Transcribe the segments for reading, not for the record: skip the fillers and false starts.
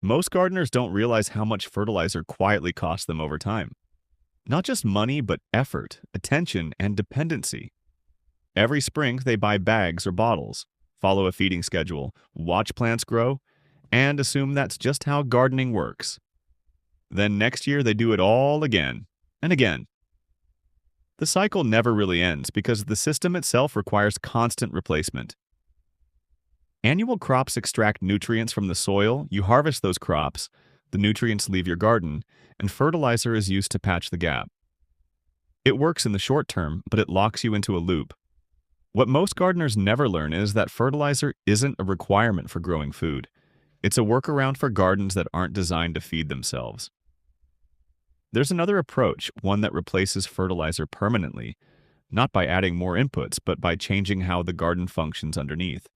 Most gardeners don't realize how much fertilizer quietly costs them over time. Not just money, but effort, attention, and dependency. Every spring, they buy bags or bottles, follow a feeding schedule, watch plants grow, and assume that's just how gardening works. Then next year, they do it all again and again. The cycle never really ends because the system itself requires constant replacement. Annual crops extract nutrients from the soil, you harvest those crops, the nutrients leave your garden, and fertilizer is used to patch the gap. It works in the short term, but it locks you into a loop. What most gardeners never learn is that fertilizer isn't a requirement for growing food. It's a workaround for gardens that aren't designed to feed themselves. There's another approach, one that replaces fertilizer permanently, not by adding more inputs, but by changing how the garden functions underneath.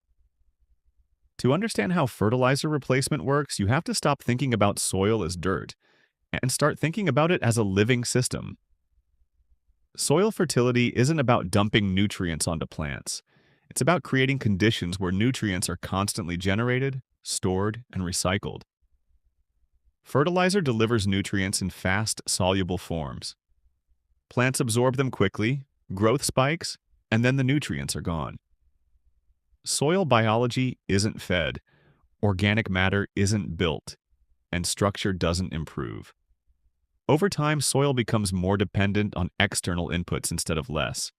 To understand how fertilizer replacement works, you have to stop thinking about soil as dirt and start thinking about it as a living system. Soil fertility isn't about dumping nutrients onto plants. It's about creating conditions where nutrients are constantly generated, stored, and recycled. Fertilizer delivers nutrients in fast, soluble forms. Plants absorb them quickly, growth spikes, and then the nutrients are gone. Soil biology isn't fed, organic matter isn't built, and structure doesn't improve. Over time, soil becomes more dependent on external inputs instead of less.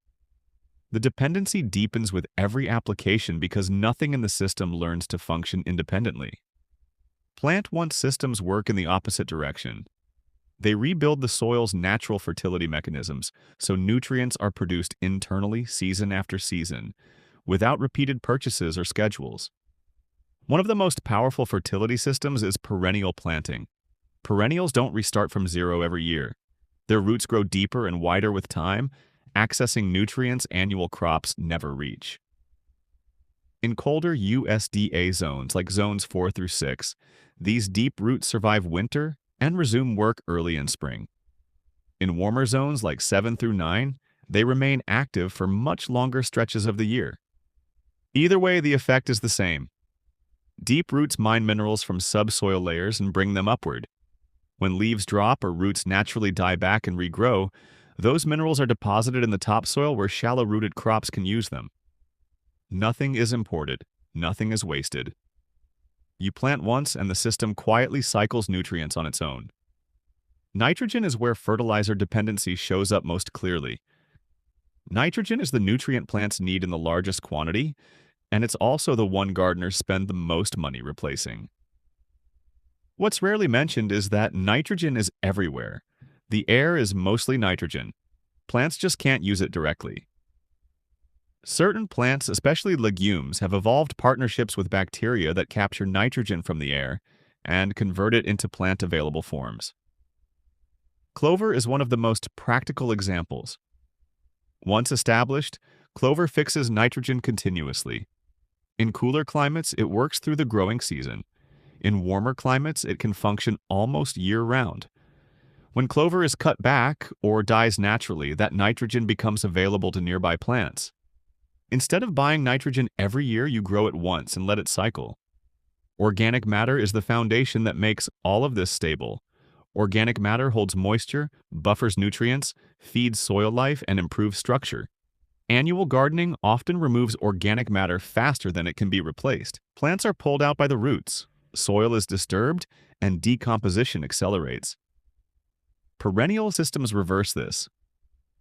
The dependency deepens with every application because nothing in the system learns to function independently. Plant once systems work in the opposite direction. They rebuild the soil's natural fertility mechanisms, so nutrients are produced internally season after season, without repeated purchases or schedules. One of the most powerful fertility systems is perennial planting. Perennials don't restart from zero every year. Their roots grow deeper and wider with time, accessing nutrients annual crops never reach. In colder USDA zones like zones 4 through 6, these deep roots survive winter and resume work early in spring. In warmer zones like 7 through 9, they remain active for much longer stretches of the year. Either way, the effect is the same. Deep roots mine minerals from subsoil layers and bring them upward. When leaves drop or roots naturally die back and regrow, those minerals are deposited in the topsoil where shallow-rooted crops can use them. Nothing is imported, nothing is wasted. You plant once and the system quietly cycles nutrients on its own. Nitrogen is where fertilizer dependency shows up most clearly. Nitrogen is the nutrient plants need in the largest quantity, and it's also the one gardeners spend the most money replacing. What's rarely mentioned is that nitrogen is everywhere. The air is mostly nitrogen. Plants just can't use it directly. Certain plants, especially legumes, have evolved partnerships with bacteria that capture nitrogen from the air and convert it into plant-available forms. Clover is one of the most practical examples. Once established, clover fixes nitrogen continuously. In cooler climates, it works through the growing season. In warmer climates, it can function almost year-round. When clover is cut back or dies naturally, that nitrogen becomes available to nearby plants. Instead of buying nitrogen every year, you grow it once and let it cycle. Organic matter is the foundation that makes all of this stable. Organic matter holds moisture, buffers nutrients, feeds soil life, and improves structure. Annual gardening often removes organic matter faster than it can be replaced. Plants are pulled out by the roots, soil is disturbed, and decomposition accelerates. Perennial systems reverse this.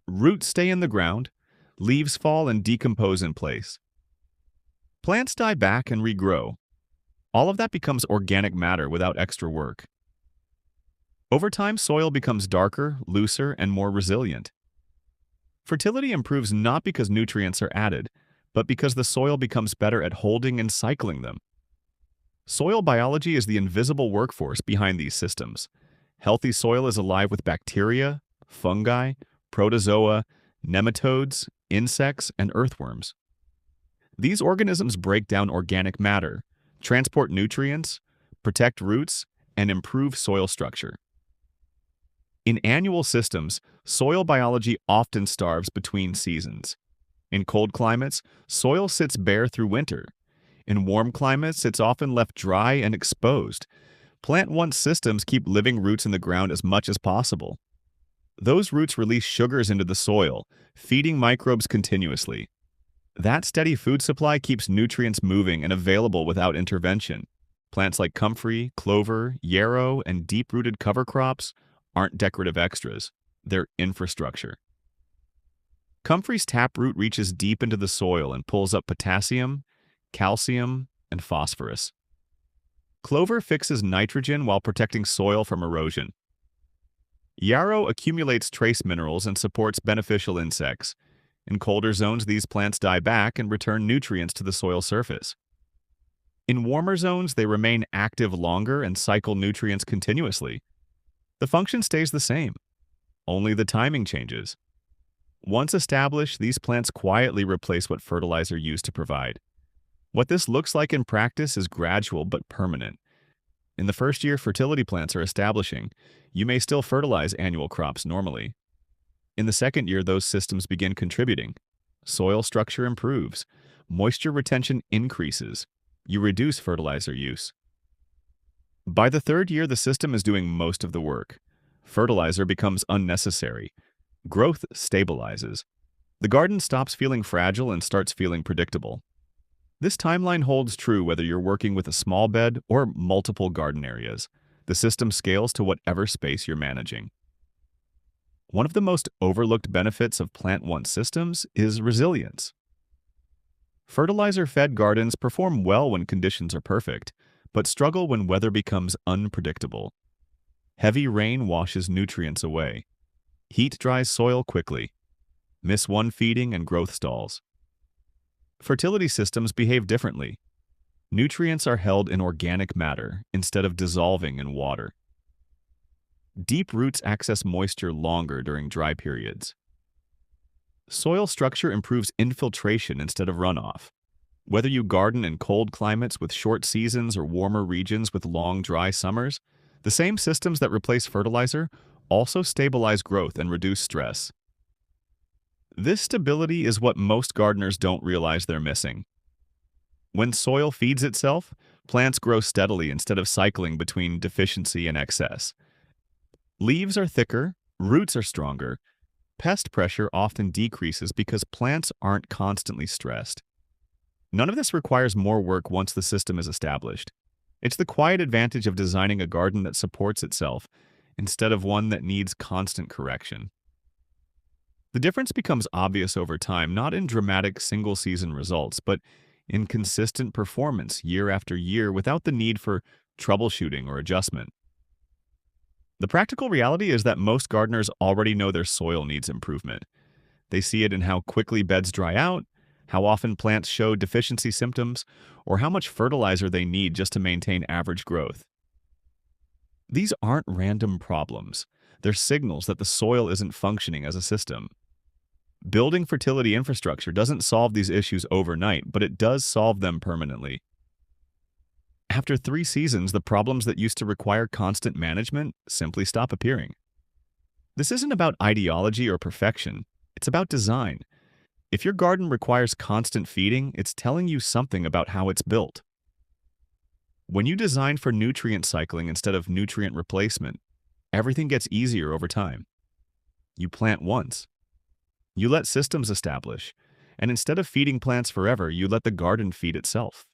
Roots stay in the ground, leaves fall and decompose in place. Plants die back and regrow. All of that becomes organic matter without extra work. Over time, soil becomes darker, looser, and more resilient. Fertility improves not because nutrients are added, but because the soil becomes better at holding and cycling them. Soil biology is the invisible workforce behind these systems. Healthy soil is alive with bacteria, fungi, protozoa, nematodes, insects, and earthworms. These organisms break down organic matter, transport nutrients, protect roots, and improve soil structure. In annual systems, soil biology often starves between seasons. In cold climates, soil sits bare through winter. In warm climates, it's often left dry and exposed. Plant once systems keep living roots in the ground as much as possible. Those roots release sugars into the soil, feeding microbes continuously. That steady food supply keeps nutrients moving and available without intervention. Plants like comfrey, clover, yarrow, and deep-rooted cover crops aren't decorative extras. They're infrastructure. Comfrey's taproot reaches deep into the soil and pulls up potassium, calcium, and phosphorus. Clover fixes nitrogen while protecting soil from erosion. Yarrow accumulates trace minerals and supports beneficial insects. In colder zones, these plants die back and return nutrients to the soil surface. In warmer zones, they remain active longer and cycle nutrients continuously. The function stays the same, only the timing changes. Once established, these plants quietly replace what fertilizer used to provide. What this looks like in practice is gradual but permanent. In the first year fertility plants are establishing, you may still fertilize annual crops normally. In the second year, those systems begin contributing. Soil structure improves. Moisture retention increases. You reduce fertilizer use. By the third year, the system is doing most of the work. Fertilizer becomes unnecessary. Growth stabilizes. The garden stops feeling fragile and starts feeling predictable. This timeline holds true whether you're working with a small bed or multiple garden areas. The system scales to whatever space you're managing. One of the most overlooked benefits of plant once systems is resilience. Fertilizer-fed gardens perform well when conditions are perfect, but struggle when weather becomes unpredictable. Heavy rain washes nutrients away. Heat dries soil quickly. Miss one feeding and growth stalls. Fertility systems behave differently. Nutrients are held in organic matter instead of dissolving in water. Deep roots access moisture longer during dry periods. Soil structure improves infiltration instead of runoff. Whether you garden in cold climates with short seasons or warmer regions with long, dry summers, the same systems that replace fertilizer also stabilize growth and reduce stress. This stability is what most gardeners don't realize they're missing. When soil feeds itself, plants grow steadily instead of cycling between deficiency and excess. Leaves are thicker, roots are stronger. Pest pressure often decreases because plants aren't constantly stressed. None of this requires more work once the system is established. It's the quiet advantage of designing a garden that supports itself instead of one that needs constant correction. The difference becomes obvious over time, not in dramatic single-season results, but in consistent performance year after year without the need for troubleshooting or adjustment. The practical reality is that most gardeners already know their soil needs improvement. They see it in how quickly beds dry out, how often plants show deficiency symptoms, or how much fertilizer they need just to maintain average growth. These aren't random problems. They're signals that the soil isn't functioning as a system. Building fertility infrastructure doesn't solve these issues overnight, but it does solve them permanently. After 3 seasons, the problems that used to require constant management simply stop appearing. This isn't about ideology or perfection. It's about design. If your garden requires constant feeding, it's telling you something about how it's built. When you design for nutrient cycling instead of nutrient replacement, everything gets easier over time. You plant once. You let systems establish. And instead of feeding plants forever, you let the garden feed itself.